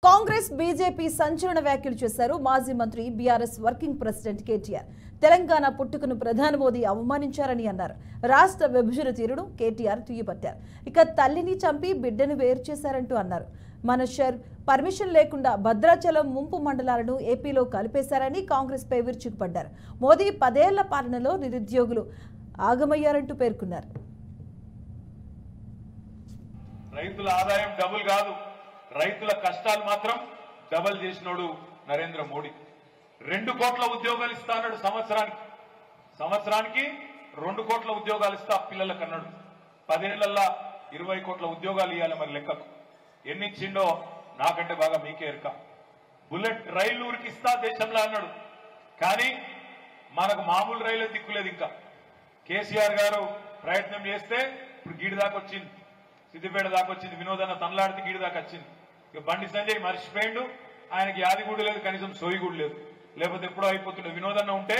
Congress BJP సంచలన వ్యాఖ్యలు చేశారు మాజీ మంత్రి బీఆర్ఎస్ వర్కింగ్ ప్రెసిడెంట్ కేటీఆర్. తెలంగాణ పుట్టుకను ప్రధాని మోదీ అవమానించారని అన్నారు. రాష్ట్ర విభజన తీరును కేటీఆర్ తుయ్యబట్టారు. ఇక తల్లిని చంపి బిడ్డను వేరు చేశారంటూ అన్నారు. మనషర్ పర్మిషన్ లేకుండా భద్రాచలం ముంపు మండలాలను ఏపీలో కలిపేశారని కాంగ్రెస్ పై విరుచుకుపడ్డారు. మోదీ 10 ఏళ్ల పాలనలో నిరుద్యోగులు ఆగమయ్యారంటూ పేర్కొన్నారు. రైతుల ఆదాయం డబుల్ కాదు, రైతుల కష్టాలు మాత్రం డబల్ చేసినోడు నరేంద్ర మోడీ. 2 కోట్ల ఉద్యోగాలు ఇస్తా అన్నాడు. సంవత్సరానికి 2 కోట్ల ఉద్యోగాలు ఇస్తా పిల్లలకు అన్నాడు. 10 ఏళ్లలో 20 కోట్ల ఉద్యోగాలు ఇవ్వాలి. మరి లెక్కకు ఎన్ని ఇచ్చిండో నాకంటే బాగా మీకే ఎరక. బుల్లెట్ రైలు ఊరికి ఇస్తా దేశంలో అన్నాడు. కానీ మనకు మామూలు రైలు దిక్కులేదు. ఇంకా కేసీఆర్ గారు ప్రయత్నం చేస్తే ఇప్పుడు గీడి దాకా వచ్చింది, సిద్దిపేట దాకా వచ్చింది. వినోదన్న తనలాడితే గీడి దాకా వచ్చింది. ఇక బండి సంజయ్ మర్చిపోయిండు. ఆయనకి యాదిగూడు లేదు, కనీసం సోయిగూడు లేదు. లేకపోతే ఎప్పుడో అయిపోతుండే. వినోదన్న ఉంటే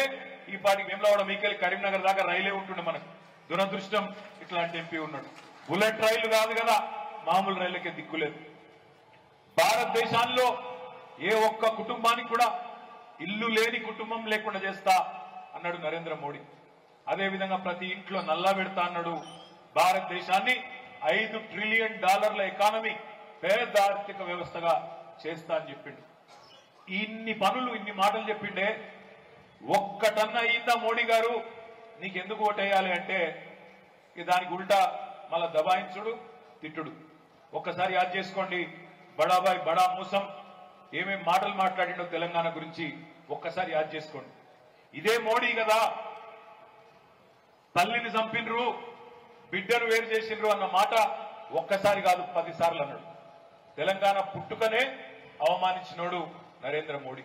ఈ పాటికి వేములవాడ మీకెళ్ళి కరీంనగర్ దాకా రైలే ఉంటుండే. మనకు దురదృష్టం ఇట్లాంటి ఎంపీ ఉన్నాడు. బుల్లెట్ రైలు కాదు కదా, మామూలు రైళ్లకే దిక్కులేదు. భారతదేశాల్లో ఏ ఒక్క కుటుంబానికి కూడా ఇల్లు లేని కుటుంబం లేకుండా చేస్తా అన్నాడు నరేంద్ర మోడీ. అదేవిధంగా ప్రతి ఇంట్లో నల్లా పెడతా అన్నాడు. భారతదేశాన్ని $5 ట్రిలియన్ ఎకానమీ, పేద ఆర్థిక వ్యవస్థగా చేస్తా అని చెప్పిండు. ఇన్ని పనులు, ఇన్ని మాటలు చెప్పిండే ఒక్కటన్నా అయిందా మోడీ గారు? నీకెందుకు ఓటేయాలి అంటే దానికి ఉల్టా మళ్ళా దబాయించుడు, తిట్టుడు. ఒక్కసారి యాద్ చేసుకోండి, బడాబాయ్ బడా మోసం ఏమేం మాటలు మాట్లాడిండో తెలంగాణ గురించి ఒక్కసారి యాద్ చేసుకోండి. ఇదే మోడీ కదా తల్లిని చంపినరు, బిడ్డను వేరు చేసిండ్రు అన్న మాట ఒక్కసారి కాదు 10 సార్లు అన్నాడు. తెలంగాణ పుట్టుకనే అవమానించినోడు నరేంద్ర మోడీ.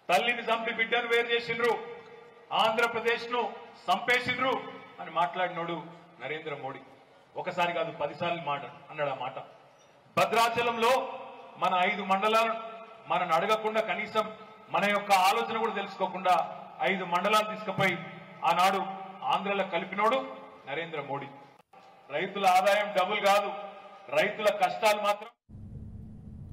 తల్లిని చంపి బిడ్డను వేరు చేసిండ్రు, ఆంధ్రప్రదేశ్ ను చంపేసిండ్రు అని మాట్లాడినోడు నరేంద్ర మోడీ. ఒకసారి కాదు 10 సార్లు మాట అన్నాడు. ఆ మాట భద్రాచలంలో మన 5 మండలాలను మనని అడగకుండా, కనీసం మన యొక్క ఆలోచన కూడా తెలుసుకోకుండా 5 మండలాలు తీసుకుపోయి ఆనాడు ఆంధ్రలో కలిపినోడు నరేంద్ర మోడీ. రైతుల ఆదాయం డబుల్ కాదు, రైతుల కష్టాలు మాత్రం